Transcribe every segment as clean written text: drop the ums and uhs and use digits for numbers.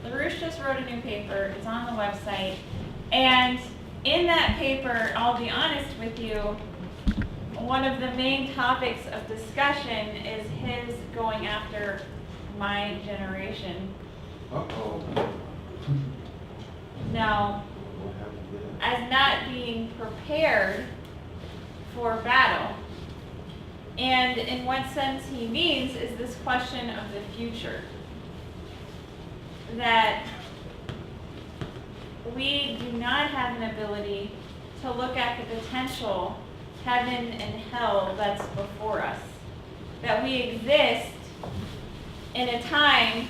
LaRouche just wrote a new paper. It's on the website. And in that paper, I'll be honest with you, one of the main topics of discussion is his going after my generation. Uh-oh. Now, What happened there? as not being prepared for battle. And in what sense he means is this question of the future. That we do not have an ability to look at the potential heaven and hell that's before us. That we exist in a time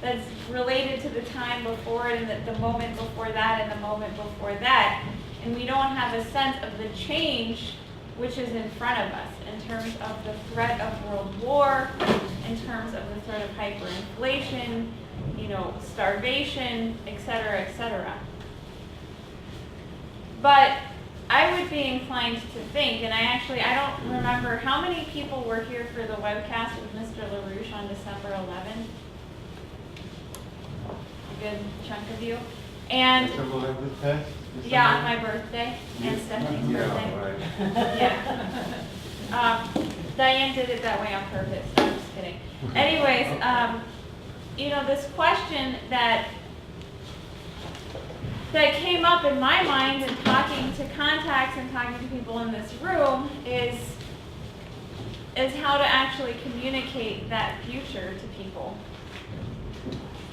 that's related to the time before it and the moment before that and the moment before that. And we don't have a sense of the change which is in front of us in terms of the threat of world war, in terms of the threat of hyperinflation, starvation, etc., etc. But I would be inclined to think, and I don't remember how many people were here for the webcast with Mr. LaRouche on December 11th. A good chunk of you. And December 11th passed? yeah, on my birthday and Stephanie's birthday. Yeah, Yeah. Diane did it that way on purpose. I'm just kidding. Anyways, this question that came up in my mind in talking to contacts and talking to people in this room is how to actually communicate that future to people.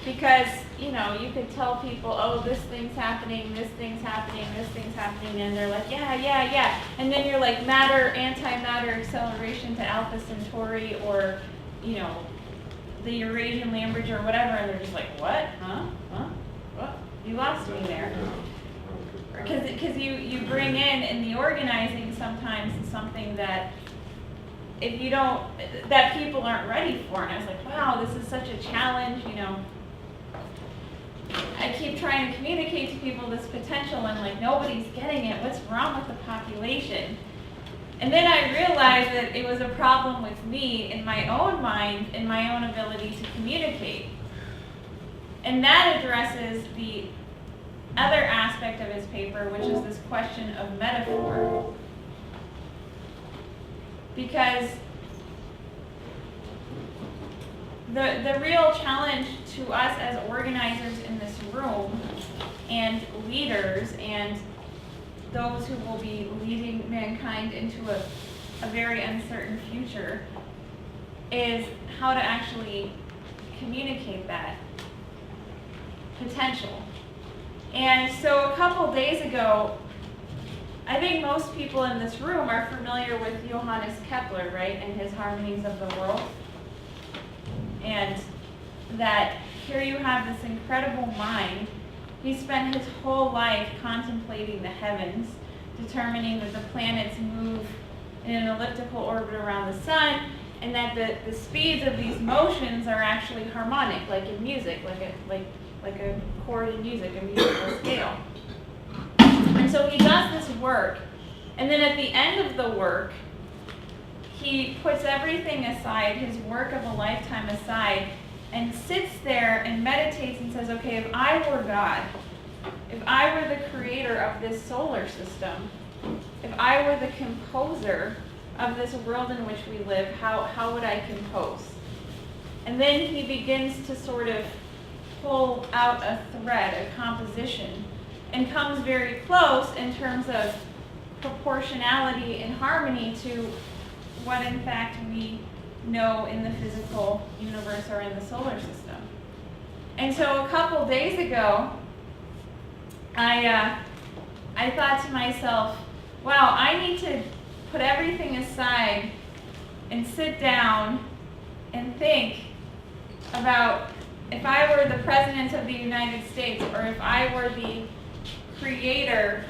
Because, you could tell people, oh, this thing's happening, this thing's happening, this thing's happening, and they're like, yeah. And then you're like matter, antimatter acceleration to Alpha Centauri or, the Eurasian land bridge or whatever, and they're just like, what? Huh? What? You lost me there. Because you bring in the organizing sometimes something that if you don't, that people aren't ready for. And I was like, wow, this is such a challenge, I keep trying to communicate to people this potential and nobody's getting it. What's wrong with the population? And then I realized that it was a problem with me in my own mind, in my own ability to communicate. And that addresses the other aspect of his paper, which is this question of metaphor. Because the real challenge to us as organizers in this room and leaders and those who will be leading mankind into a very uncertain future is how to actually communicate that potential. And so a couple days ago, I think most people in this room are familiar with Johannes Kepler, right, and his Harmonies of the World. And that here you have this incredible mind. He spent his whole life contemplating the heavens, determining that the planets move in an elliptical orbit around the sun, and that the speeds of these motions are actually harmonic, like in music, like a chord in music, a musical scale. And so he does this work, and then at the end of the work, he puts everything aside, his work of a lifetime aside, and sits there and meditates and says, okay, if I were God, if I were the creator of this solar system, if I were the composer of this world in which we live, how would I compose? And then he begins to sort of pull out a thread, a composition, and comes very close in terms of proportionality and harmony to what in fact we know in the physical universe or in the solar system. And so a couple days ago, I thought to myself, wow, I need to put everything aside and sit down and think about if I were the President of the United States or if I were the creator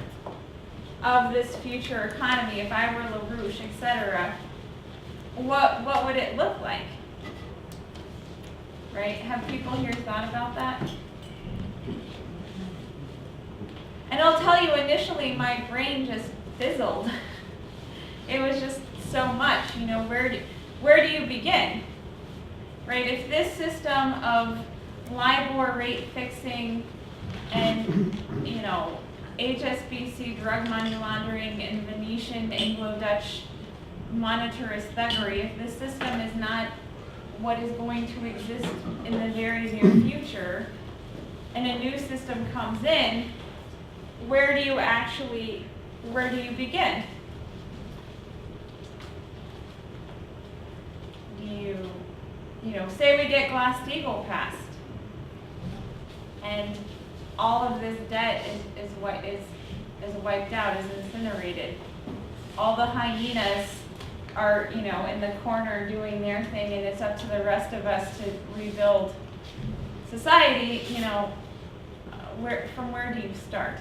of this future economy, if I were LaRouche, etc., what would it look like? Right? Have people here thought about that? And I'll tell you, initially my brain just fizzled. It was just so much, where do you begin? Right? If this system of LIBOR rate fixing and, you know, HSBC drug money laundering and Venetian Anglo-Dutch monetarist thuggery, if the system is not what is going to exist in the very near future, and a new system comes in, where do you begin? You know, say we get Glass-Steagall passed, and all of this debt is wiped out, is incinerated. All the hyenas are, you know, in the corner doing their thing, and it's up to the rest of us to rebuild society. You know, from where do you start?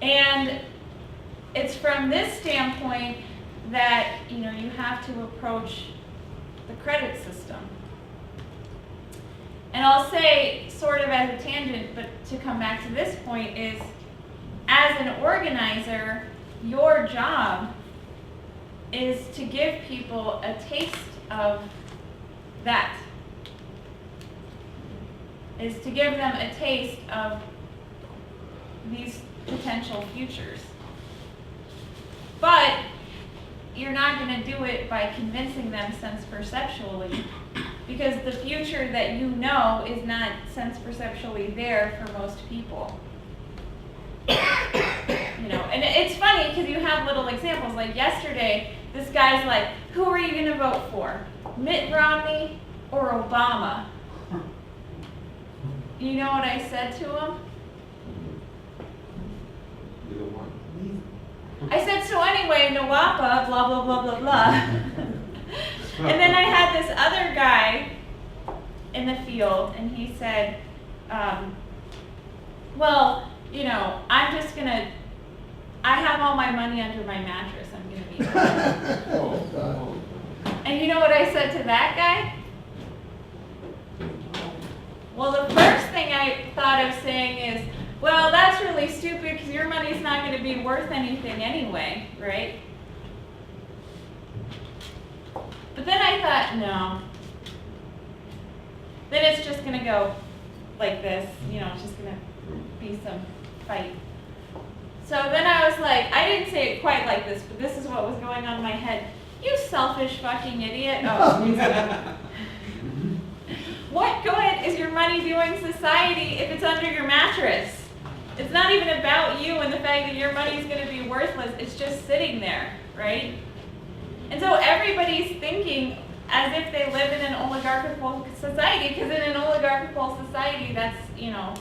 And it's from this standpoint that, you know, you have to approach the credit system. And I'll say, sort of as a tangent, but to come back to this point, is as an organizer, your job is to give people a taste of that. Is to give them a taste of these potential futures. But you're not going to do it by convincing them sense perceptually, because the future that you know is not sense perceptually there for most people. You know, and it's funny because you have little examples. Like yesterday, this guy's like, who are you going to vote for? Mitt Romney or Obama? You know what I said to him? Either one. I said, so anyway, Nawapa, blah, blah, blah, blah, blah. And then I had this other guy in the field, and he said, well, you know, I'm just going to, I have all my money under my mattress. I'm going to be Oh, God. And you know what I said to that guy? Well, the first thing I thought of saying is, well, that's really stupid because your money's not going to be worth anything anyway, right? But then I thought, no. Then it's just going to go like this, you know, it's just going to be some fight. So then I was like, I didn't say it quite like this, but this is what was going on in my head. You selfish fucking idiot. Oh, what good is your money doing society if it's under your mattress? It's not even about you and the fact that your money is going to be worthless. It's just sitting there, right? And so everybody's thinking as if they live in an oligarchical society, because in an oligarchical society, that's, you know,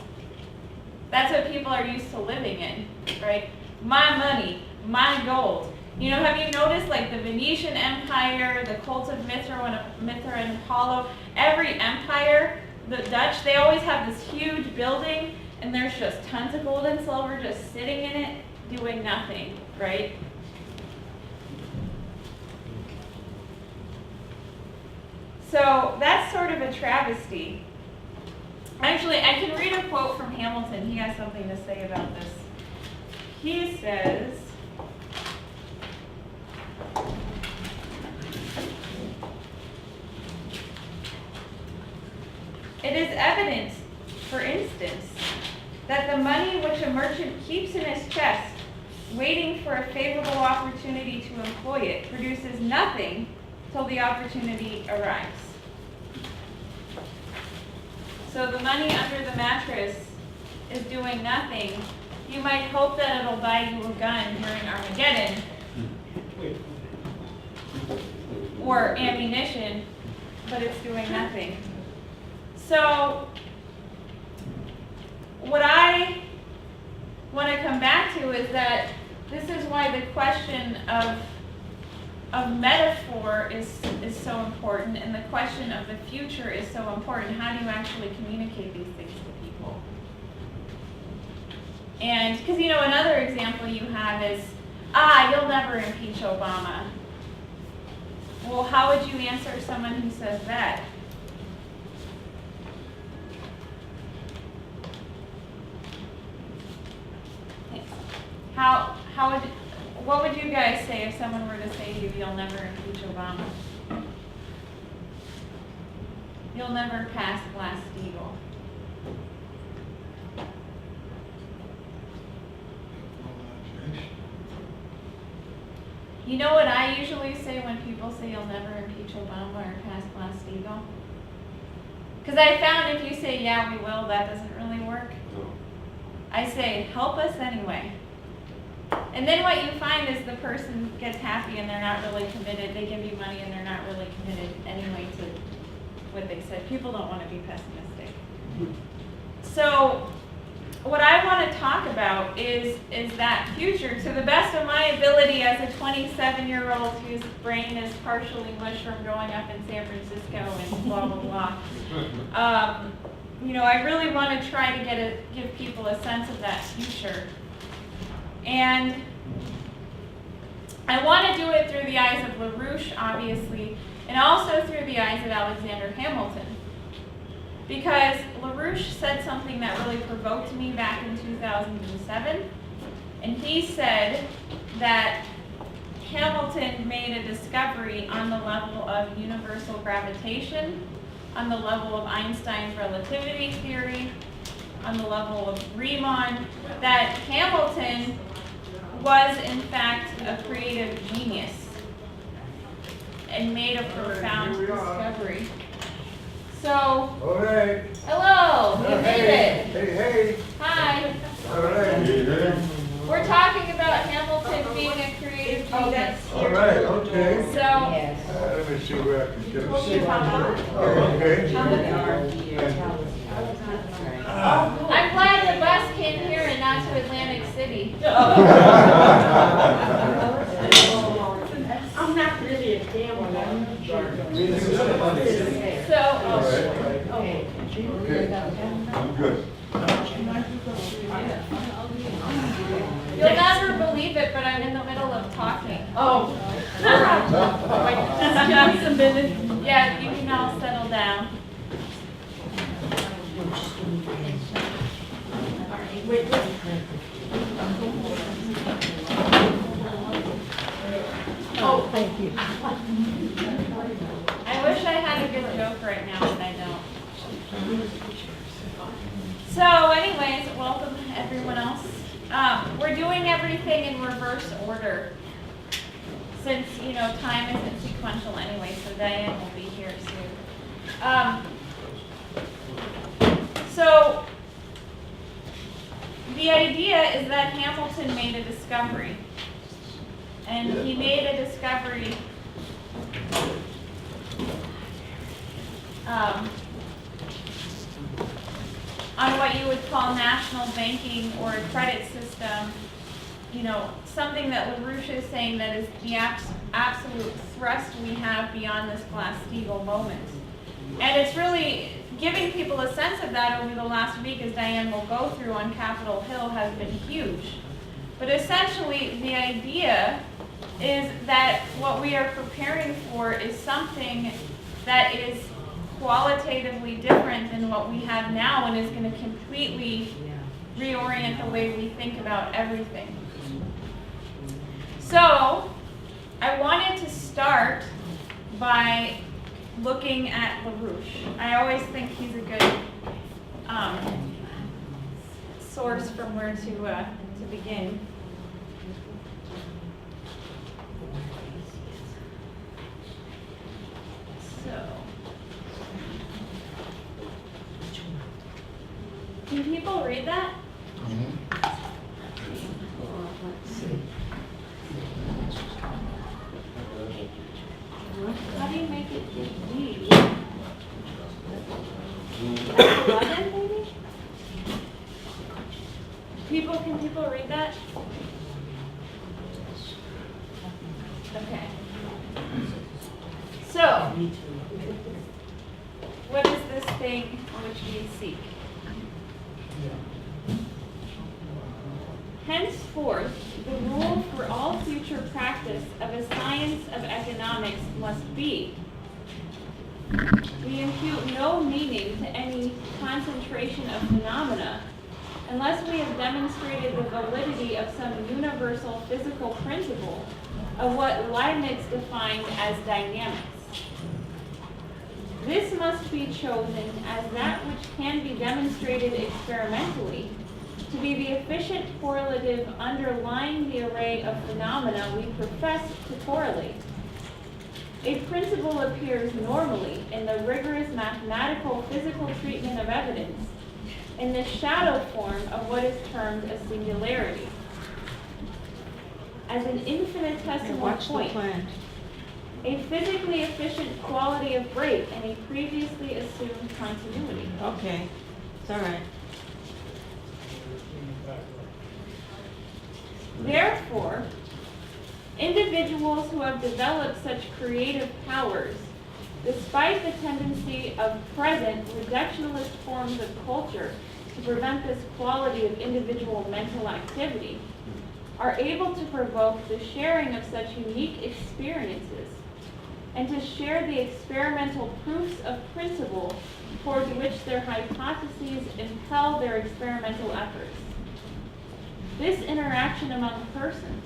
that's what people are used to living in, right? My money, my gold. You know, have you noticed like the Venetian Empire, the cult of Mithra and Apollo, every empire, the Dutch, they always have this huge building and there's just tons of gold and silver just sitting in it doing nothing, right? So that's sort of a travesty. Actually, I can read a quote from Hamilton. He has something to say about this. He says, "It is evident, for instance, that the money which a merchant keeps in his chest, waiting for a favorable opportunity to employ it, produces nothing till the opportunity arrives." So the money under the mattress is doing nothing. You might hope that it'll buy you a gun during Armageddon or ammunition, but it's doing nothing. So what I want to come back to is that this is why the question of metaphor is so important, and the question of the future is so important. How do you actually communicate these things to people? And because, you know, another example you have is, you'll never impeach Obama. Well, how would you answer someone who says that? What would you guys say if someone were to say to you, you'll never impeach Obama? you'll never pass Glass-Steagall. You know what I usually say when people say you'll never impeach Obama or pass Glass-Steagall? Because I found if you say, yeah, we will, that doesn't really work. No. I say, help us anyway. And then what you find is the person gets happy and they're not really committed. They give you money and they're not really committed anyway to what they said. People don't want to be pessimistic. So what I want to talk about is that future to the best of my ability as a 27-year-old whose brain is partially mush from growing up in San Francisco and blah, blah, blah. You know, I really want to try to give people a sense of that future. And I want to do it through the eyes of LaRouche, obviously, and also through the eyes of Alexander Hamilton. Because LaRouche said something that really provoked me back in 2007. And he said that Hamilton made a discovery on the level of universal gravitation, on the level of Einstein's relativity theory, on the level of Riemann, that Hamilton was in fact a creative genius and made a profound discovery. So, All right. hello, you made it. Hey. Hi. All right. We're talking about Hamilton being a creative genius. All right, okay. So, Let me see where I can get we'll it. keep on. Okay. I'm glad the bus came here and not to Atlantic City. I'm not really a gambler. So, Okay, I'm good. you'll never believe it, but I'm in the middle of talking. Oh. Just a minute. Yeah, you can all settle down. Oh, thank you. I wish I had a good joke right now, but I don't. So anyways, welcome everyone else. We're doing everything in reverse order. Since, you know, time isn't sequential anyway, so Diane will be here soon. So the idea is that Hamilton made a discovery. And he made a discovery on what you would call national banking or a credit system, you know, something that LaRouche is saying that is the absolute thrust we have beyond this Glass-Steagall moment. And it's really giving people a sense of that over the last week, as Diane will go through on Capitol Hill, has been huge. But essentially, the idea is that what we are preparing for is something that is qualitatively different than what we have now and is going to completely reorient the way we think about everything. So, I wanted to start by looking at LaRouche. I always think he's a good source from where to begin. So, can people read that? How do you make it D? 11 maybe? Can people read that? Okay. So, what is this thing which we seek? Henceforth, the rule for all future practice of a science of economics must be: we impute no meaning to any concentration of phenomena unless we have demonstrated the validity of some universal physical principle of what Leibniz defined as dynamics. This must be chosen as that which can be demonstrated experimentally to be the efficient correlative underlying the array of phenomena we profess to correlate. A principle appears normally in the rigorous mathematical physical treatment of evidence in the shadow form of what is termed a singularity. As an infinitesimal point, a physically efficient quality of break in a previously assumed continuity. Okay, it's all right. Therefore, individuals who have developed such creative powers, despite the tendency of present reductionist forms of culture to prevent this quality of individual mental activity, are able to provoke the sharing of such unique experiences and to share the experimental proofs of principle toward which their hypotheses impel their experimental efforts. This interaction among persons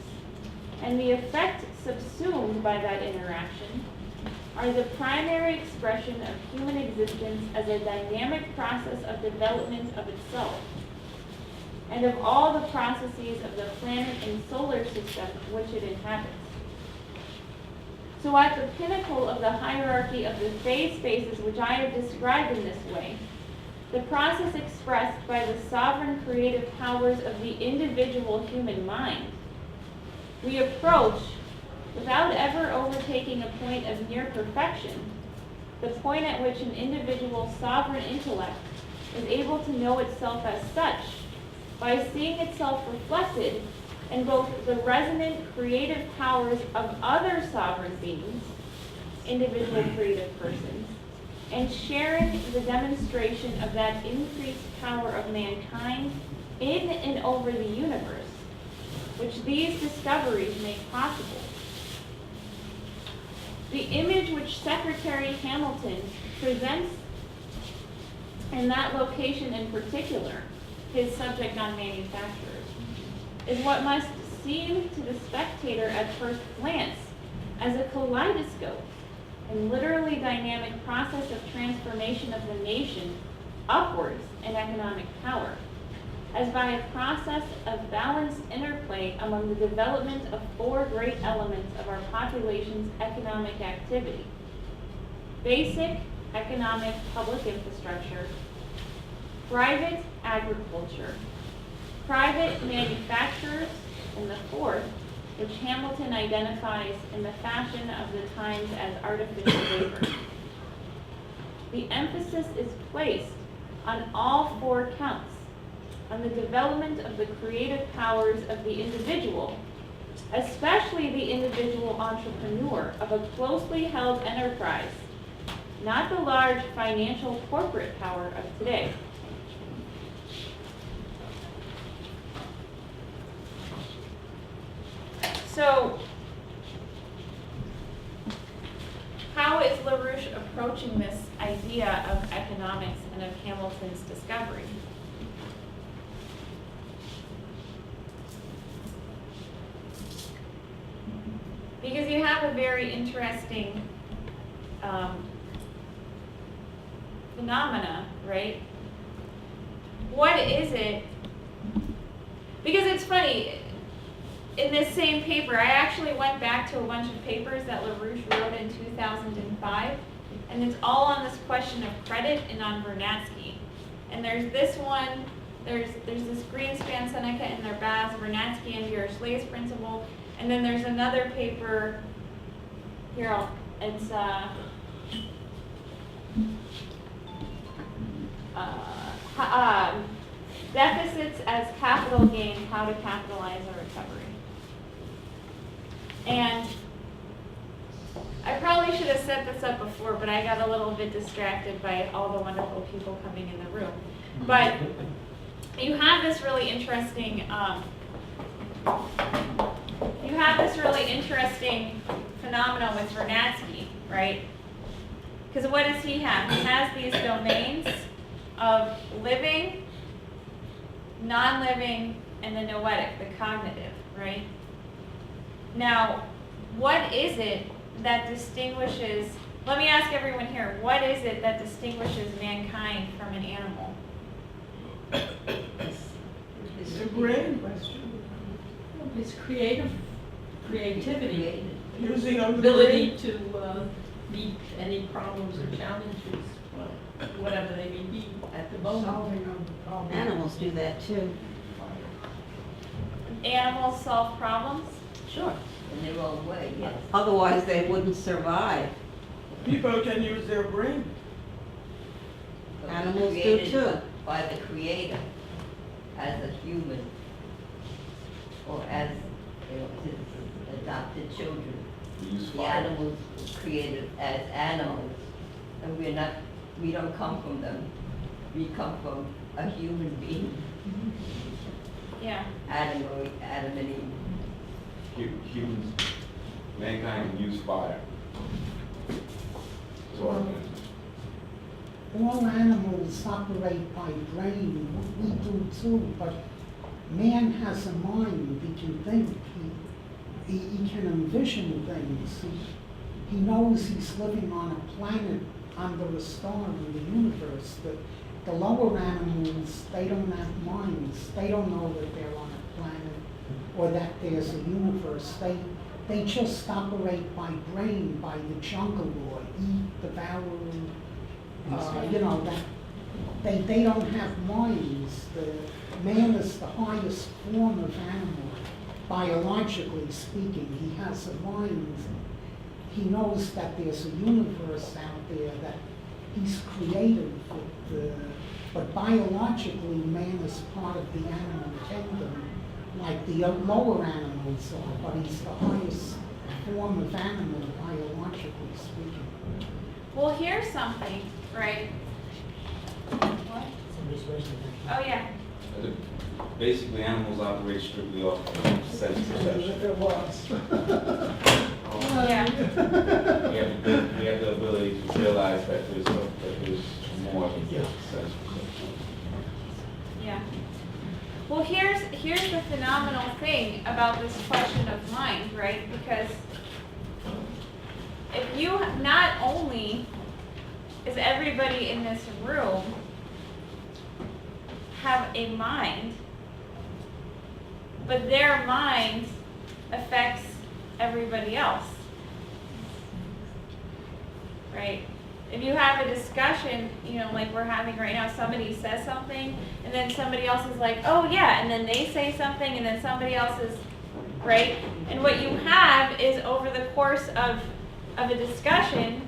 and the effect subsumed by that interaction are the primary expression of human existence as a dynamic process of development of itself and of all the processes of the planet and solar system which it inhabits. So at the pinnacle of the hierarchy of the phase spaces which I have described in this way, the process expressed by the sovereign creative powers of the individual human mind, we approach, without ever overtaking a point of near perfection, the point at which an individual sovereign intellect is able to know itself as such by seeing itself reflected in both the resonant creative powers of other sovereign beings, individual creative persons, and sharing the demonstration of that increased power of mankind in and over the universe, which these discoveries make possible. The image which Secretary Hamilton presents in that location in particular, his subject on manufacturers, is what must seem to the spectator at first glance as a kaleidoscope and literally dynamic process of transformation of the nation upwards in economic power, as by a process of balanced interplay among the development of four great elements of our population's economic activity: basic economic public infrastructure, private agriculture, private manufacturers, and the fourth, which Hamilton identifies in the fashion of the times as artificial labor. The emphasis is placed on all four counts, on the development of the creative powers of the individual, especially the individual entrepreneur of a closely held enterprise, not the large financial corporate power of today. So, how is LaRouche approaching this idea of economics and of Hamilton's discovery? Because you have a very interesting phenomena, right? What is it? Because it's funny, in this same paper, I actually went back to a bunch of papers that LaRouche wrote in 2005, and it's all on this question of credit and on Vernadsky. And there's this one, there's this Greenspan, Seneca, and their Baz, Vernadsky and Dirichlet's principle, and then there's another paper, here, it's deficits as capital gains, how to capitalize a recovery. And I probably should have set this up before, but I got a little bit distracted by all the wonderful people coming in the room. But you have this really interesting, phenomenon with Vernadsky, right? Because what does he have? He has these domains of living, non-living, and the noetic, the cognitive, right? Now, what is it that distinguishes let me ask everyone here, what is it that distinguishes mankind from an animal? It's a brain question. It's creativity, Using of the ability brain. to meet any problems or challenges, whatever they may be at the moment. Solving of the problem. Animals do that too. Animals solve problems? Sure. In their own way, yes. Otherwise, they wouldn't survive. People can use their brain. But Animals do created too. By the Creator, as a human, or as, his adopted children. Use The fire. animals were created as animals, and we don't come from them. We come from a human being, Yeah. Adam and Eve. Humans, mankind can use fire. So, All animals operate by brain, we do too, but man has a mind, he can think, he can envision things. He knows he's living on a planet under a star in the universe. The lower animals, they don't have minds, they don't know that they're on a planet or that there's a universe. They just operate by brain, by the jungle law, eat, devour, that they don't have minds. The man is the highest form of animal, biologically speaking. He has a mind. He knows that there's a universe out there that he's created, but biologically, man is part of the animal kingdom, like the lower animals are, but he's the highest form of animal, biologically speaking. Well, here's something, right? What? Oh, yeah. Basically, animals operate strictly off of sense perception. If it was. Yeah. We have the ability to realize that there's more than just sense perception. Yeah. Well, here's the phenomenal thing about this question of mind, right? Because if you not only is everybody in this room have a mind, but their mind affects everybody else, right? If you have a discussion, like we're having right now, somebody says something, and then somebody else is like, oh yeah, and then they say something, and then somebody else is, right? And what you have is over the course of a discussion,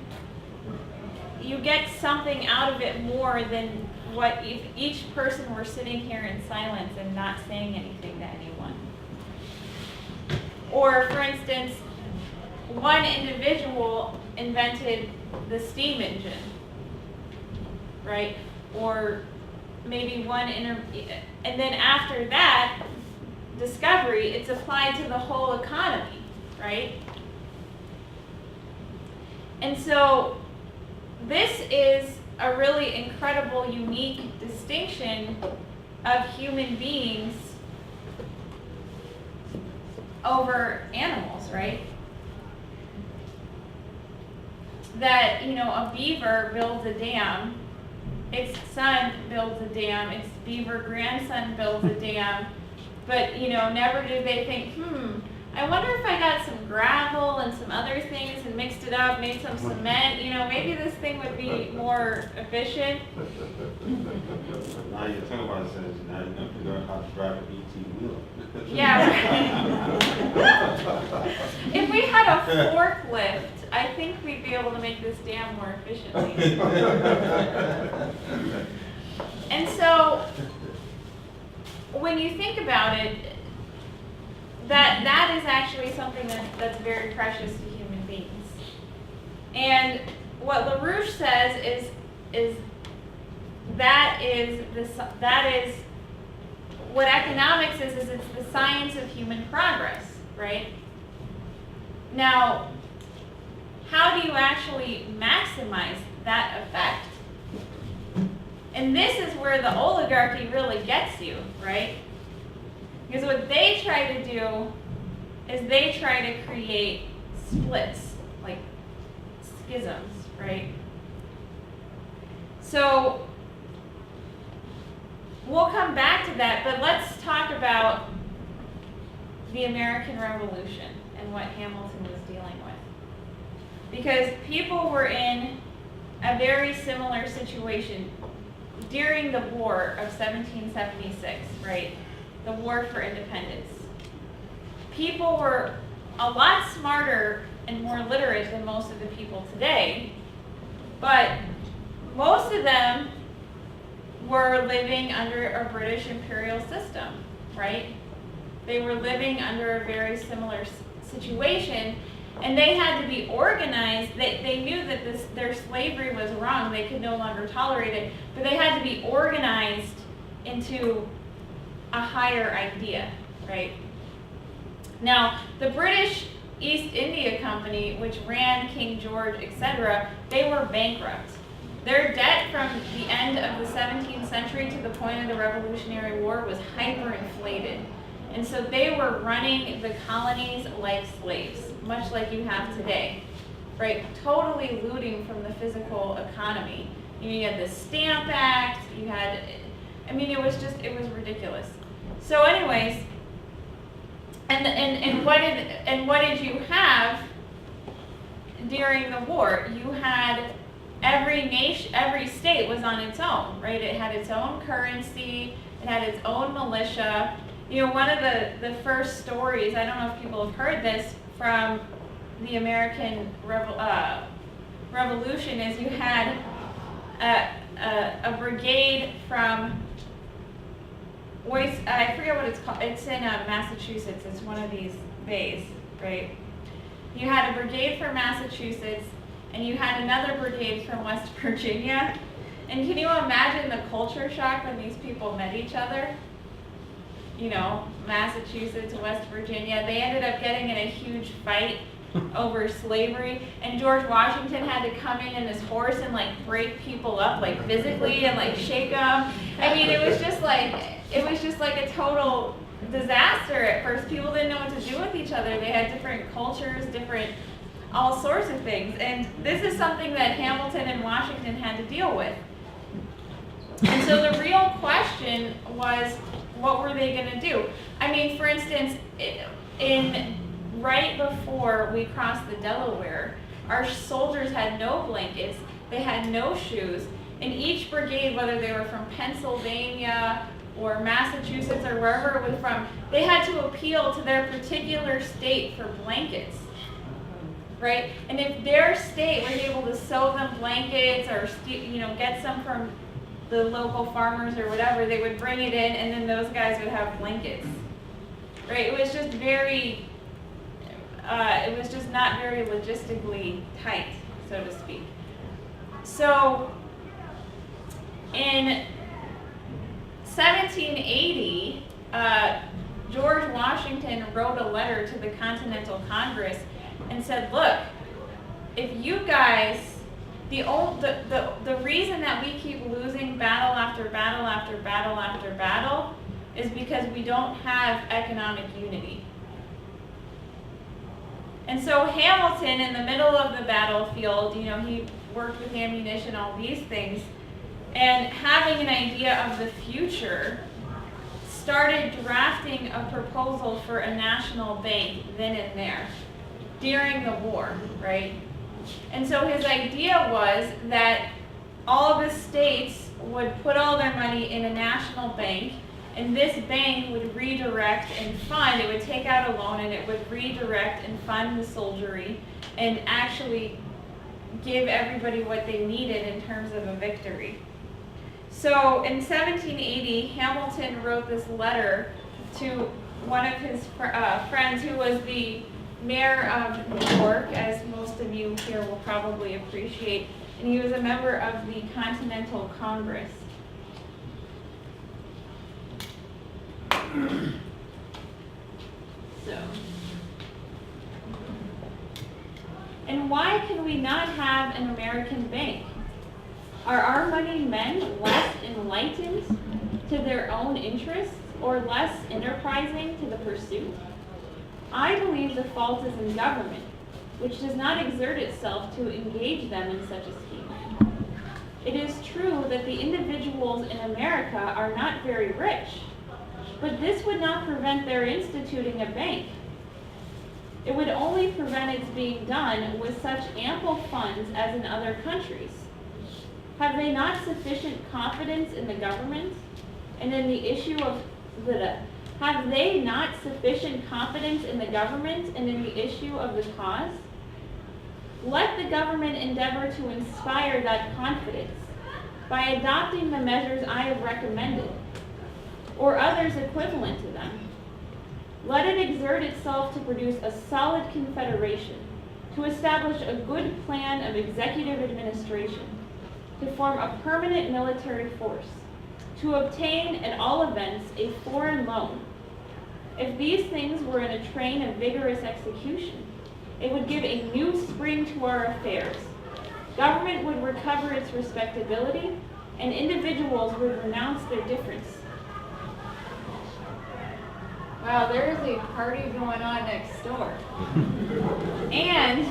you get something out of it more than what if each person were sitting here in silence and not saying anything to anyone. Or, for instance, one individual invented the steam engine, right? Or maybe and then after that discovery, it's applied to the whole economy, right? And so this is a really incredible, unique distinction of human beings over animals, right? That, a beaver builds a dam, its son builds a dam, its beaver grandson builds a dam, but, never do they think, I wonder if I got some gravel and some other things and mixed it up, made some cement, maybe this thing would be more efficient. now you're talking about it, says, now you have to figure out how to drive an 18-wheeler. Yeah, right. If we had a forklift, I think we'd be able to make this dam more efficiently. And so, when you think about it, that is actually something that's very precious to human beings. And what LaRouche says is that is what economics is it's the science of human progress, right? Now, how do you actually maximize that effect? And this is where the oligarchy really gets you, right? Because what they try to do is they try to create splits, like schisms, right? So we'll come back to that, but let's talk about the American Revolution and what Hamilton was dealing with. Because people were in a very similar situation during the War of 1776, right? The War for Independence. People were a lot smarter and more literate than most of the people today, but most of them were living under a British imperial system, right? They were living under a very similar situation, and they had to be organized. They knew that their slavery was wrong. They could no longer tolerate it, but they had to be organized into a higher idea, right? Now, the British East India Company, which ran King George, etc., they were bankrupt. Their debt from the end of the 17th century to the point of the Revolutionary War was hyperinflated. And so they were running the colonies like slaves, much like you have today, right? Totally looting from the physical economy. You had the Stamp Act, you had, I mean, it was ridiculous. So anyways, and what did you have during the war? You had every nation, every state was on its own, right? It had its own currency, it had its own militia. You know, one of the first stories, I don't know if people have heard this, from the American Revolution is you had a brigade from, I forget what it's called, it's in Massachusetts, it's one of these bays, right? You had a brigade from Massachusetts, and you had another brigade from West Virginia. And can you imagine the culture shock when these people met each other? You know, Massachusetts, West Virginia, they ended up getting in a huge fight over slavery, and George Washington had to come in his horse and like break people up like physically and like shake them. I mean, it was just like a total disaster at first. People didn't know what to do with each other. They had different cultures, different all sorts of things, and this is something that Hamilton and Washington had to deal with. And so the real question was, what were they going to do? I mean, for instance, right before we crossed the Delaware, our soldiers had no blankets, they had no shoes, and each brigade, whether they were from Pennsylvania or Massachusetts or wherever it was from, they had to appeal to their particular state for blankets, right? And if their state was able to sew them blankets or get some from the local farmers or whatever, they would bring it in, and then those guys would have blankets, right? It was just not very logistically tight, so to speak. So in 1780, George Washington wrote a letter to the Continental Congress and said, look, if you guys, the reason that we keep losing battle after battle after battle after battle is because we don't have economic unity. And so Hamilton, in the middle of the battlefield, he worked with ammunition, all these things, and having an idea of the future, started drafting a proposal for a national bank then and there during the war, right? And so his idea was that all of the states would put all their money in a national bank, and this bank would redirect and fund, it would take out a loan and it would redirect and fund the soldiery and actually give everybody what they needed in terms of a victory. So in 1780, Hamilton wrote this letter to one of his friends who was the mayor of New York, as most of you here will probably appreciate, and he was a member of the Continental Congress. And why can we not have an American bank? Are our money men less enlightened to their own interests or less enterprising to the pursuit? I believe the fault is in government. which does not exert itself to engage them in such a scheme. It is true that the individuals in America are not very rich, but this would not prevent their instituting a bank. It would only prevent its being done with such ample funds as in other countries. Have they not sufficient confidence in the government and in the issue of have they not sufficient confidence in the government and in the issue of the cause? Let the government endeavor to inspire that confidence by adopting the measures I have recommended, or others equivalent to them. Let it exert itself to produce a solid confederation, to establish a good plan of executive administration, to form a permanent military force, to obtain, at all events, a foreign loan. If these things were in a train of vigorous execution, it would give a new spring to our affairs. Government would recover its respectability, and individuals would renounce their difference. Wow, there is a party going on next door. And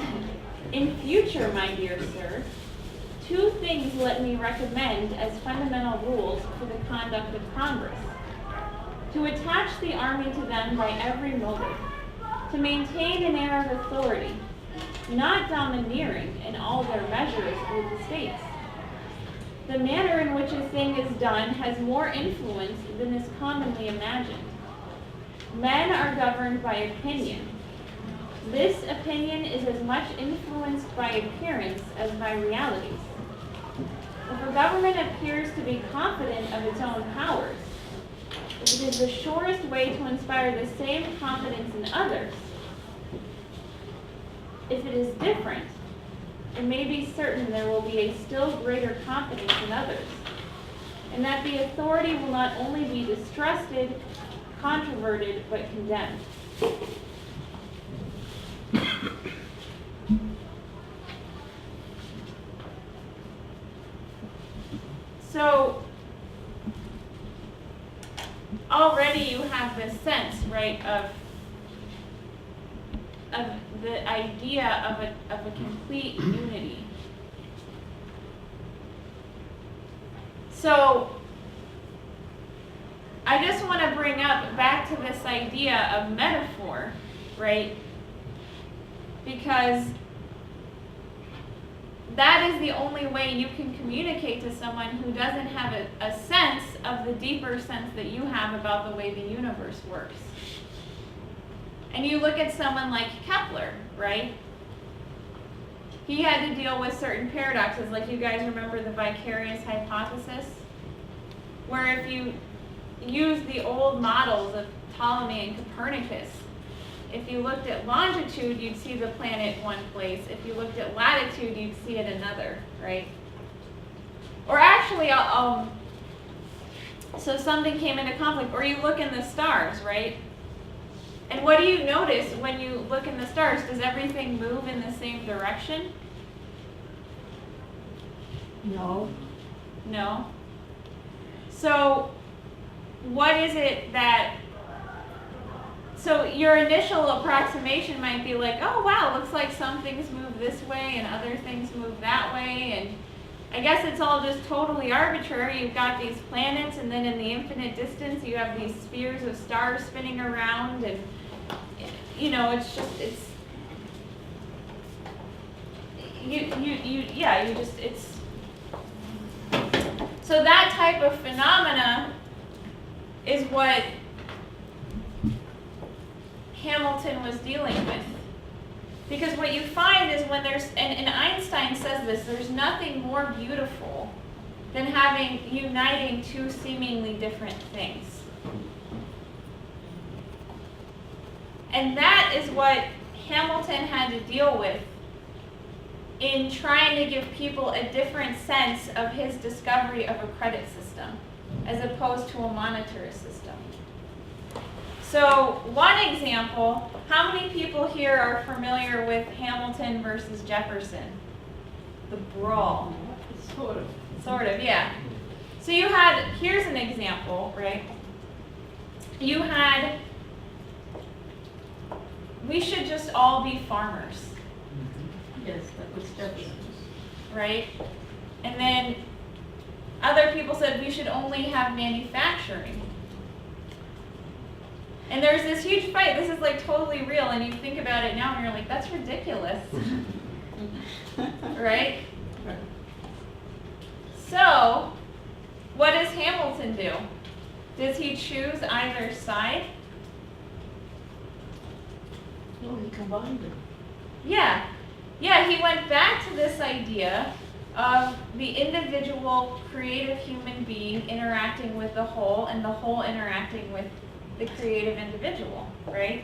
in future, my dear sir, 2 things let me recommend as fundamental rules for the conduct of Congress. To attach the army to them by every motive, to maintain an air of authority, not domineering in all their measures with the states. The manner in which a thing is done has more influence than is commonly imagined. Men are governed by opinion. This opinion is as much influenced by appearance as by realities. If a government appears to be confident of its own powers, if it is the surest way to inspire the same confidence in others, if it is different, it may be certain there will be a still greater confidence in others, and that the authority will not only be distrusted, controverted, but condemned. So, already you have this sense, right, of the idea of a complete unity. So, I just want to bring up back to this idea of metaphor, right? Because that is the only way you can communicate to someone who doesn't have a sense of the deeper sense that you have about the way the universe works. And you look at someone like Kepler, right? He had to deal with certain paradoxes, like you guys remember the vicarious hypothesis, where if you use the old models of Ptolemy and Copernicus, if you looked at longitude, you'd see the planet one place. If you looked at latitude, you'd see it another, right? Or actually, so something came into conflict, or you look in the stars, right? And what do you notice when you look in the stars? Does everything move in the same direction? No. No. So, what is it that, so your initial approximation might be like, oh wow, looks like some things move this way and other things move that way, and I guess it's all just totally arbitrary. You've got these planets, and then in the infinite distance you have these spheres of stars spinning around, and you know, it's just, it's, so that type of phenomena is what Hamilton was dealing with. Because what you find is when there's, and Einstein says this, there's nothing more beautiful than uniting 2 seemingly different things. And that is what Hamilton had to deal with in trying to give people a different sense of his discovery of a credit system as opposed to a monetarist system. So one example, how many people here are familiar with Hamilton versus Jefferson? The brawl. Sort of, yeah. So you had, here's an example, right? You had, we should just all be farmers. Yes, that was Jefferson. right? And then other people said we should only have manufacturing. And there's this huge fight. This is like totally real, and you think about it now and you're like, that's ridiculous. Right? So, what does Hamilton do? Does he choose either side? No, he combined them. Yeah. Yeah, he went back to this idea of the individual creative human being interacting with the whole and the whole interacting with the creative individual, right?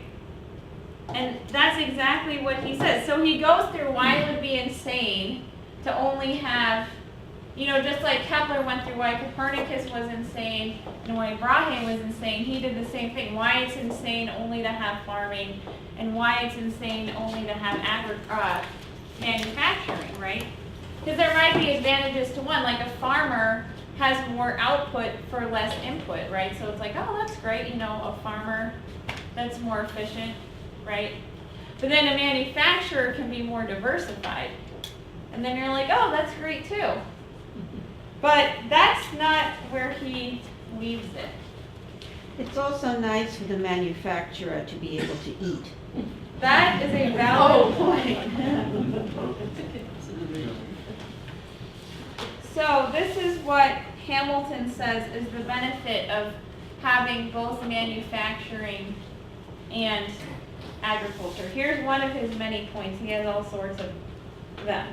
And that's exactly what he says. So he goes through why it would be insane to only have, you know, just like Kepler went through why Copernicus was insane and why Brahe was insane, he did the same thing. Why it's insane only to have farming and why it's insane only to have manufacturing, right? Because there might be advantages to one, like a farmer has more output for less input, right? So it's like, oh, that's great, you know, a farmer that's more efficient, right? But then a manufacturer can be more diversified. And then you're like, oh, that's great too. But that's not where he leaves it. It's also nice for the manufacturer to be able to eat. That is a valid point. So this is what Hamilton says is the benefit of having both manufacturing and agriculture. Here's one of his many points. He has all sorts of them.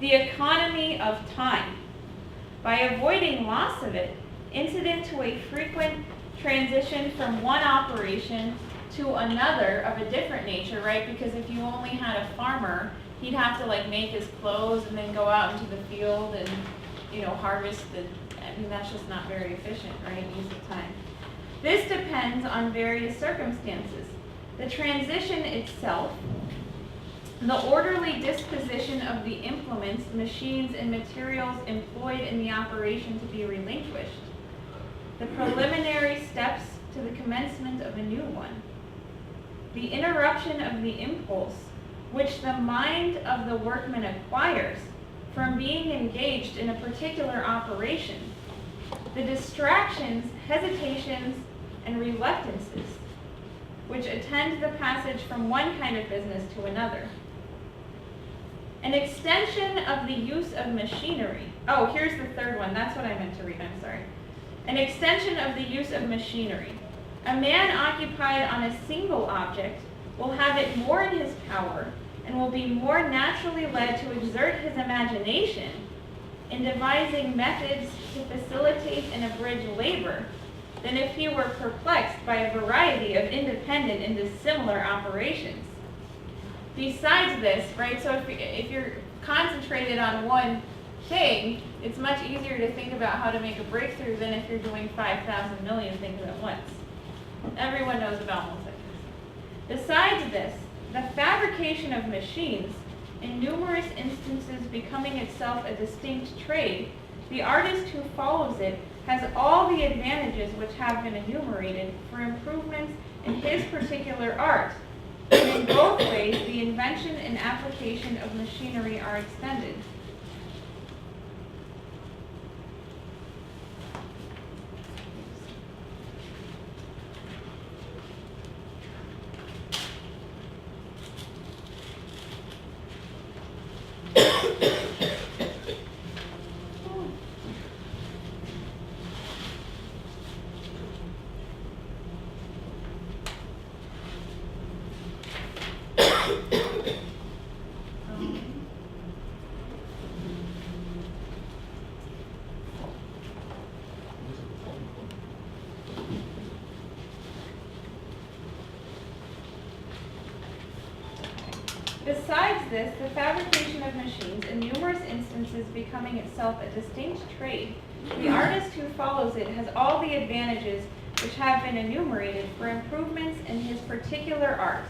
The economy of time. By avoiding loss of it, incident to a frequent transition from one operation to another of a different nature, right? Because if you only had a farmer, he'd have to like make his clothes and then go out into the field and, you know, harvest the, I mean, that's just not very efficient, right? Use of time. This depends on various circumstances. The transition itself, the orderly disposition of the implements, machines, and materials employed in the operation to be relinquished, the preliminary steps to the commencement of a new one, the interruption of the impulse which the mind of the workman acquires from being engaged in a particular operation, the distractions, hesitations, and reluctances which attend the passage from one kind of business to another. An extension of the use of machinery. Oh, here's the third one. That's what I meant to read. I'm sorry. An extension of the use of machinery. A man occupied on a single object will have it more in his power and will be more naturally led to exert his imagination in devising methods to facilitate and abridge labor than if he were perplexed by a variety of independent and dissimilar operations. Besides this, right, so if you're concentrated on one thing, it's much easier to think about how to make a breakthrough than if you're doing 5,000 million things at once. Everyone knows about multitasking. Besides this, the fabrication of machines, in numerous instances becoming itself a distinct trade, the artist who follows it has all the advantages which have been enumerated for improvements in his particular art. And in both ways, the invention and application of machinery are extended. Besides this, the fabrication of machines, in numerous instances becoming itself a distinct trade, the artist who follows it has all the advantages which have been enumerated for improvements in his particular art,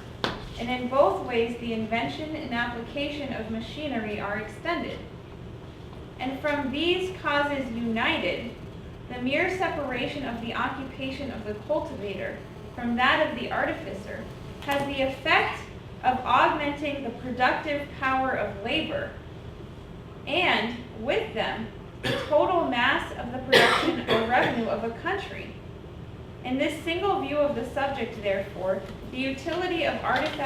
and in both ways the invention and application of machinery are extended. And from these causes united, the mere separation of the occupation of the cultivator from that of the artificer has the effect of augmenting augmenting the productive power of labor, and with them, the total mass of the production or revenue of a country. In this single view of the subject, therefore, the utility of artificers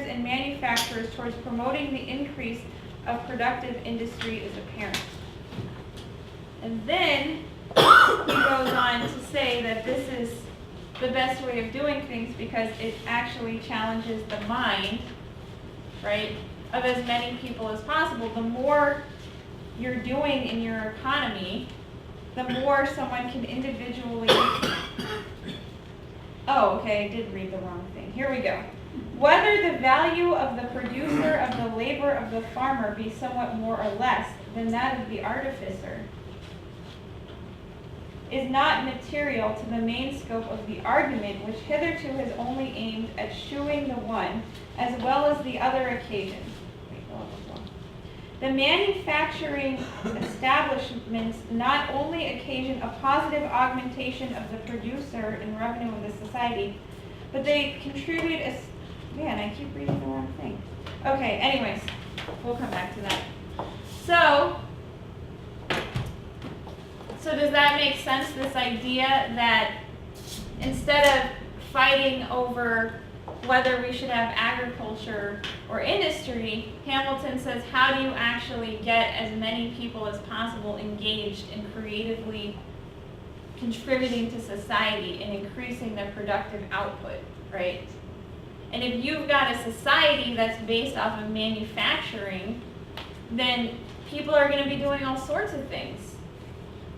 and manufacturers towards promoting the increase of productive industry is apparent. And then he goes on to say that this is the best way of doing things because it actually challenges the mind, right, of as many people as possible. The more you're doing in your economy, the more someone can individually... Oh, okay, I did read the wrong thing. Here we go. Whether the value of the producer of the labor of the farmer be somewhat more or less than that of the artificer is not material to the main scope of the argument, which hitherto has only aimed at shewing the one as well as the other occasion. The manufacturing establishments not only occasion a positive augmentation of the producer and revenue of the society, but they contribute as, man, I keep reading the wrong thing. Okay, anyways, we'll come back to that. So does that make sense, this idea that instead of fighting over whether we should have agriculture or industry, Hamilton says, how do you actually get as many people as possible engaged in creatively contributing to society and increasing their productive output, right? And if you've got a society that's based off of manufacturing, then people are going to be doing all sorts of things.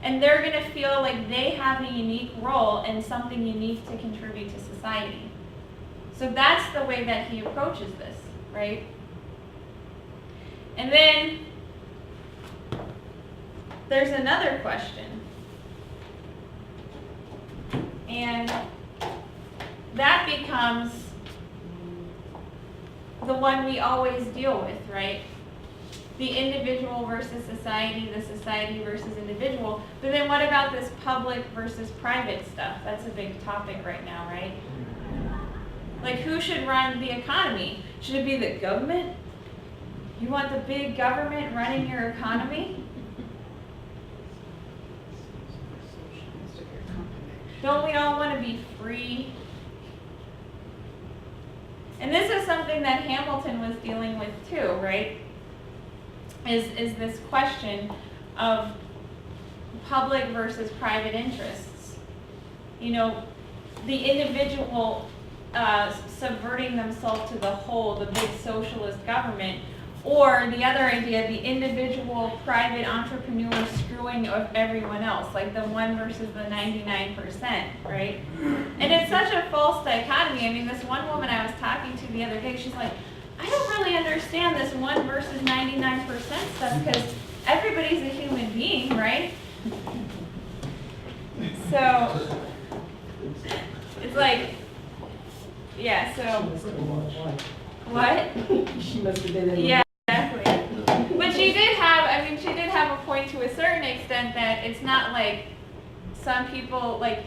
And they're going to feel like they have a unique role and something unique to contribute to society. So that's the way that he approaches this, right? And then there's another question. And that becomes the one we always deal with, right? The individual versus society, the society versus individual. But then what about this public versus private stuff? That's a big topic right now, right? Like, who should run the economy? Should it be the government? You want the big government running your economy? Don't we all want to be free? And this is something that Hamilton was dealing with too, right? Is this question of public versus private interests. You know, the individual subverting themselves to the whole, the big socialist government, or the other idea, the individual private entrepreneur screwing of everyone else, like the 1 versus the 99%, right? And it's such a false dichotomy. I mean, this one woman I was talking to the other day, she's like, I don't really understand this 1 versus 99% stuff, because everybody's a human being, right? So, it's like, yeah, so, what? She must have been in. Yeah, exactly. But she did have a point to a certain extent that it's not like some people, like,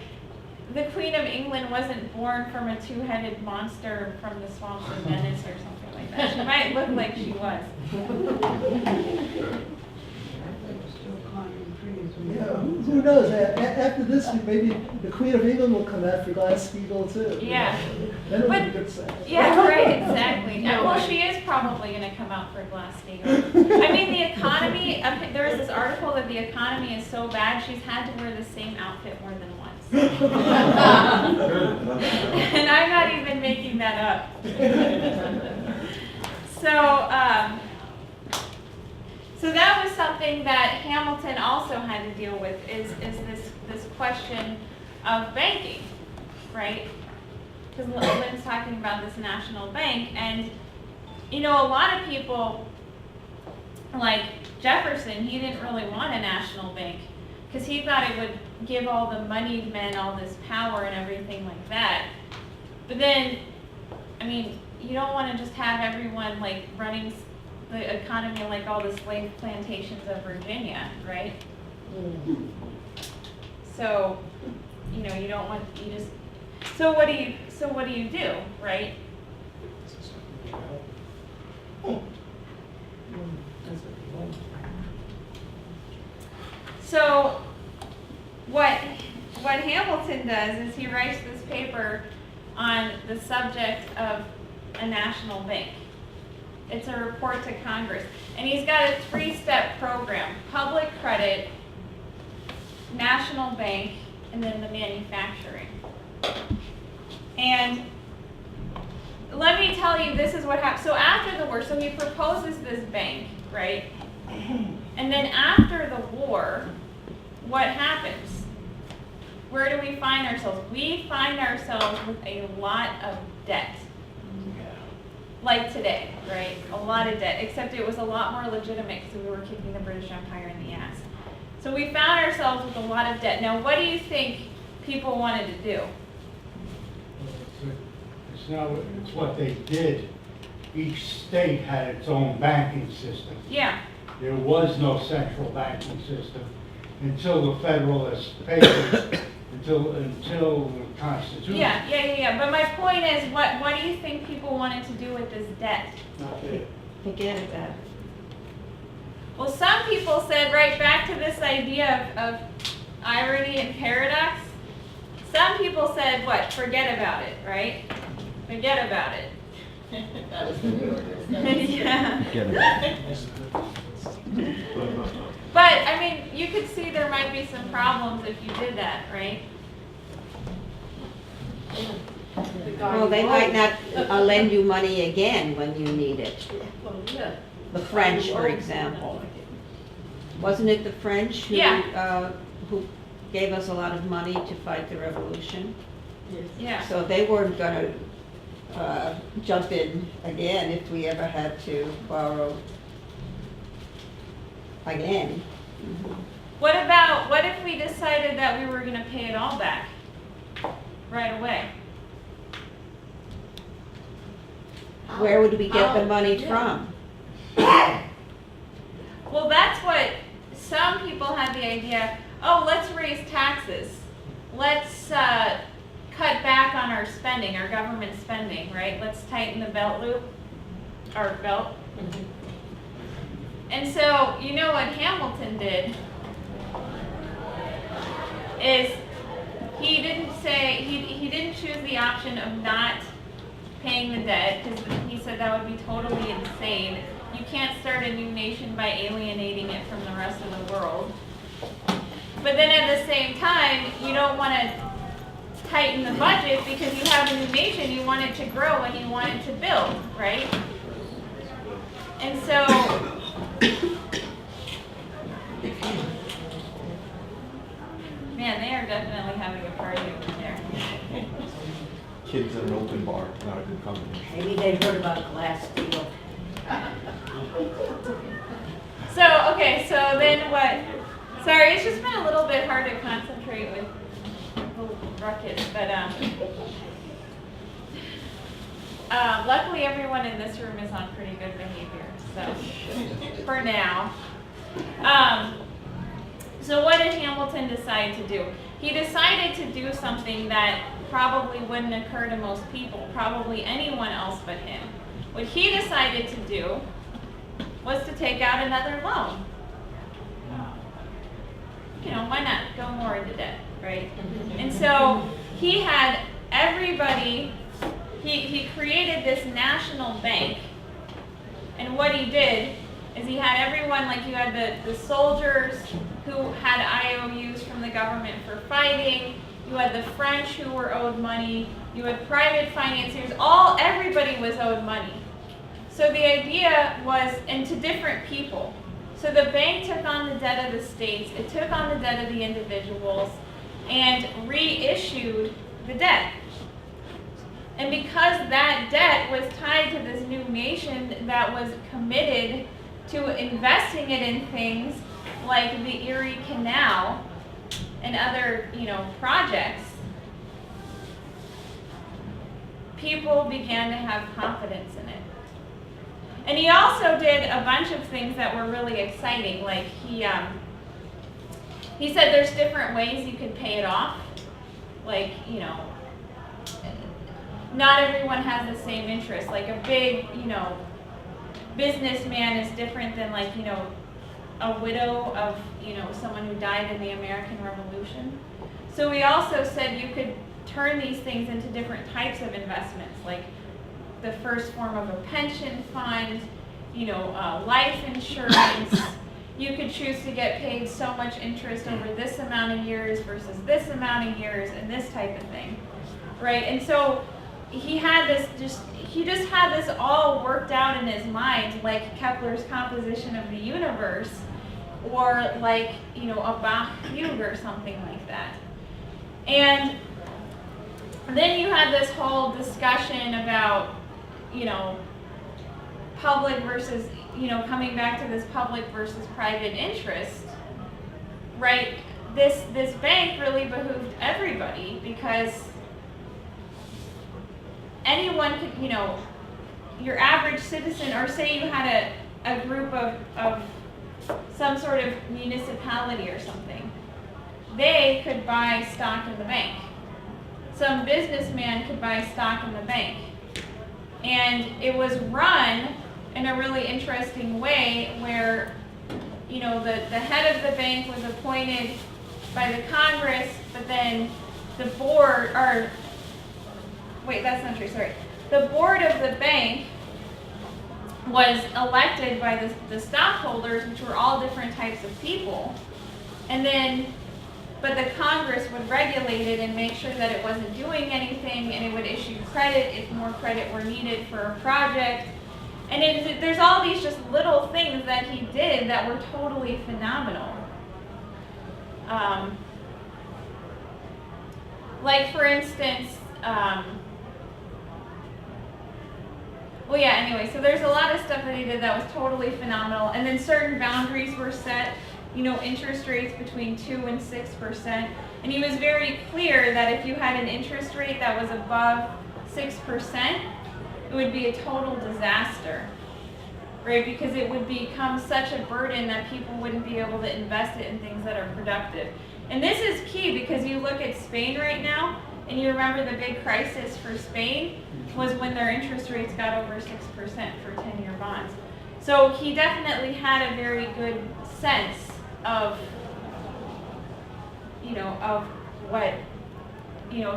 the Queen of England wasn't born from a 2-headed monster from the swamps of Venice or something like that. She might look like she was. Yeah, who knows? After this, maybe the Queen of England will come after Glass-Steagall too. Yeah. Then it'll But- be good sex. Yeah, right, exactly. Well, she is probably going to come out for Glass-Steagall. I mean, the economy, there was this article that the economy is so bad, she's had to wear the same outfit more than once. And I'm not even making that up. So that was something that Hamilton also had to deal with, is this question of banking, right? Because Lynn's talking about this national bank, and you know, a lot of people, like Jefferson, he didn't really want a national bank because he thought it would give all the moneyed men all this power and everything like that. But then, I mean, you don't want to just have everyone like running the economy like all the slave plantations of Virginia, right? So, you know, you don't want, you just, so what do you do, right? So what Hamilton does is he writes this paper on the subject of a national bank. It's a report to Congress. And he's got a 3-step program: public credit, national bank, and then the manufacturing. And let me tell you, this is what happened. So after the war, so he proposes this bank, right? And then after the war, what happens? Where do we find ourselves? We find ourselves with a lot of debt. Like today, right? A lot of debt, except it was a lot more legitimate because we were kicking the British Empire in the ass. So we found ourselves with a lot of debt. Now, what do you think people wanted to do? It's not, it's what they did. Each state had its own banking system. Yeah. There was no central banking system until the Federalist Papers, until the Constitution. Yeah. But my point is, what do you think people wanted to do with this debt? Forget about it. Well, some people said, right back to this idea of irony and paradox. Some people said, what? Forget about it, right? Forget about it. That was the New Yorkers. Yeah. But, I mean, you could see there might be some problems if you did that, right? Well, they might not lend you money again when you need it. Well, yeah. The French, for example. Wasn't it the French who gave us a lot of money to fight the revolution? Yeah. So they weren't going to jump in again if we ever had to borrow again. What if we decided that we were going to pay it all back right away? Where would we get the money from? Well, that's what some people had the idea. Oh, let's raise taxes. Let's cut back on our spending, our government spending, right? Let's tighten the belt loop, our belt. And so, you know what Hamilton did is he didn't choose the option of not paying the debt, because he said that would be totally insane. You can't start a new nation by alienating it from the rest of the world. But then at the same time, you don't want to tighten the budget because you have a new nation, you want it to grow and you want it to build, right? And so, man, they are definitely having a party over there. Kids in an open bar, not a good company. Maybe they heard about Glass-Steagall. So then what? Sorry, it's just been a little bit hard to concentrate with the ruckus, but luckily everyone in this room is on pretty good behavior, so for now. So what did Hamilton decide to do? He decided to do something that probably wouldn't occur to most people, probably anyone else but him. What he decided to do was to take out another loan. You know, why not go more into debt, right? And so he had everybody, he created this national bank, and what he did is he had everyone, like you had the soldiers who had IOUs from the government for fighting, you had the French who were owed money, you had private financiers, everybody was owed money. So the idea was, and to different people. So the bank took on the debt of the states, it took on the debt of the individuals, and reissued the debt. And because that debt was tied to this new nation that was committed to investing it in things like the Erie Canal and other, projects, people began to have confidence in it. And he also did a bunch of things that were really exciting. Like he said there's different ways you could pay it off. Like, not everyone has the same interest. Like a big, businessman is different than like, a widow of, someone who died in the American Revolution. So we also said you could turn these things into different types of investments, like the first form of a pension fund, life insurance. You could choose to get paid so much interest over this amount of years versus this amount of years and this type of thing, right? And so he just had this all worked out in his mind, like Kepler's composition of the universe, or like, a Bach fugue or something like that. And then you had this whole discussion about, public versus, coming back to this public versus private interest, right? This bank really behooved everybody, because anyone could, your average citizen, or say you had a group of some sort of municipality or something, they could buy stock in the bank. Some businessman could buy stock in the bank. And it was run in a really interesting way where, the head of the bank was appointed by the Congress, but then the board, that's not true, sorry. The board of the bank was elected by the stockholders, which were all different types of people. And then, but the Congress would regulate it and make sure that it wasn't doing anything, and it would issue credit if more credit were needed for a project. And there's all these just little things that he did that were totally phenomenal. Like, for instance, so there's a lot of stuff that he did that was totally phenomenal. And then certain boundaries were set, interest rates between 2% and 6%. And he was very clear that if you had an interest rate that was above 6%, it would be a total disaster, right? Because it would become such a burden that people wouldn't be able to invest it in things that are productive. And this is key, because you look at Spain right now, and you remember the big crisis for Spain was when their interest rates got over 6% for 10-year bonds. So he definitely had a very good sense of, of what,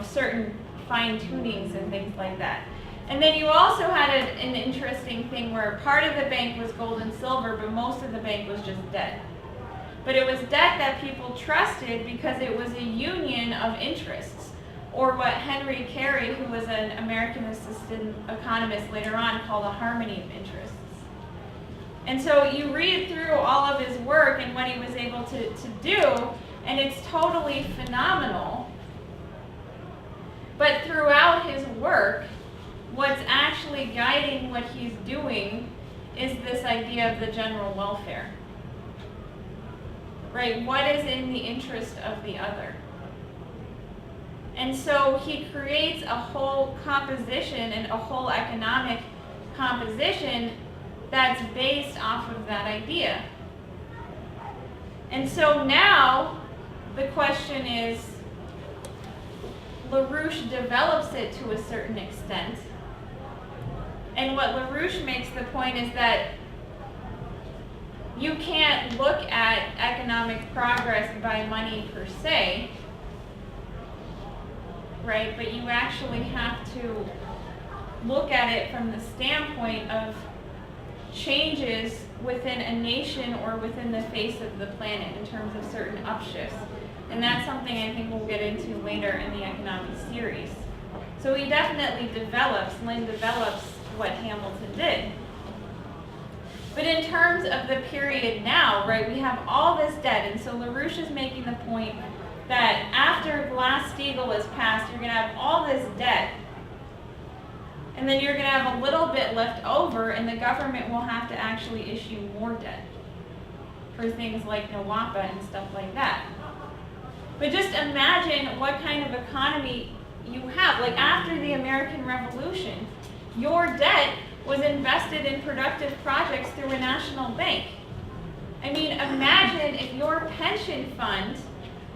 certain fine tunings and things like that. And then you also had an interesting thing where part of the bank was gold and silver, but most of the bank was just debt. But it was debt that people trusted because it was a union of interests, or what Henry Carey, who was an American assistant economist later on, called a harmony of interests. And so you read through all of his work and what he was able to do, and it's totally phenomenal. But throughout his work, what's actually guiding what he's doing is this idea of the general welfare. Right? What is in the interest of the other? And so he creates a whole composition and a whole economic composition that's based off of that idea. And so now the question is, LaRouche develops it to a certain extent. And what LaRouche makes the point is that you can't look at economic progress by money per se, right? But you actually have to look at it from the standpoint of changes within a nation or within the face of the planet in terms of certain upshifts. And that's something I think we'll get into later in the economics series. So he definitely Lynn develops what Hamilton did. But in terms of the period now, right, we have all this debt, and so LaRouche is making the point that after Glass-Steagall is passed, you're going to have all this debt, and then you're going to have a little bit left over, and the government will have to actually issue more debt for things like NWAPA and stuff like that. But just imagine what kind of economy you have. Like after the American Revolution, your debt was invested in productive projects through a national bank. I mean, imagine if your pension funds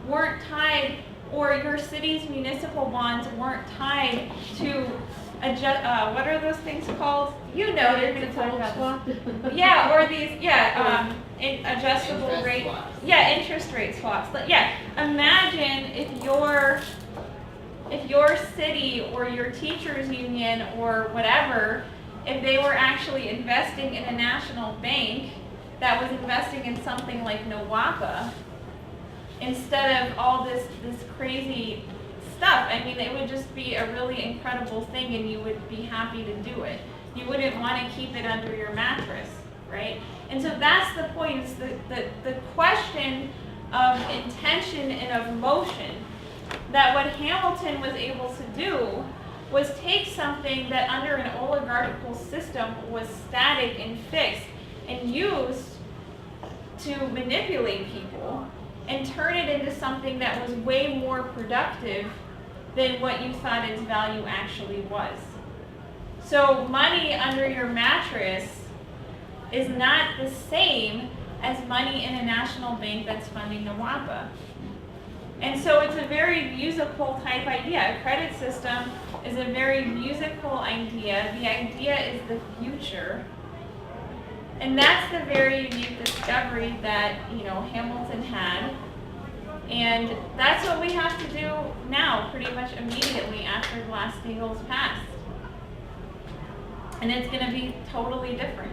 weren't tied, or your city's municipal bonds weren't tied to what are those things called? You know, you're gonna talk about this. Yeah, or these, adjustable Interest rate. swaps. Yeah, interest rate swaps. But yeah, imagine if your city or your teachers union or whatever, if they were actually investing in a national bank that was investing in something like NWAPA, instead of all this crazy stuff. I mean, it would just be a really incredible thing and you would be happy to do it. You wouldn't want to keep it under your mattress, right? And so that's the point, is the question of intention and of motion. That what Hamilton was able to do was take something that under an oligarchical system was static and fixed and used to manipulate people and turn it into something that was way more productive than what you thought its value actually was. So money under your mattress is not the same as money in a national bank that's funding NWAPA. And so it's a very musical type idea. A credit system is a very musical idea. The idea is the future. And that's the very unique discovery that, Hamilton had. And that's what we have to do now, pretty much immediately after Glass-Steagall's passed. And it's going to be totally different.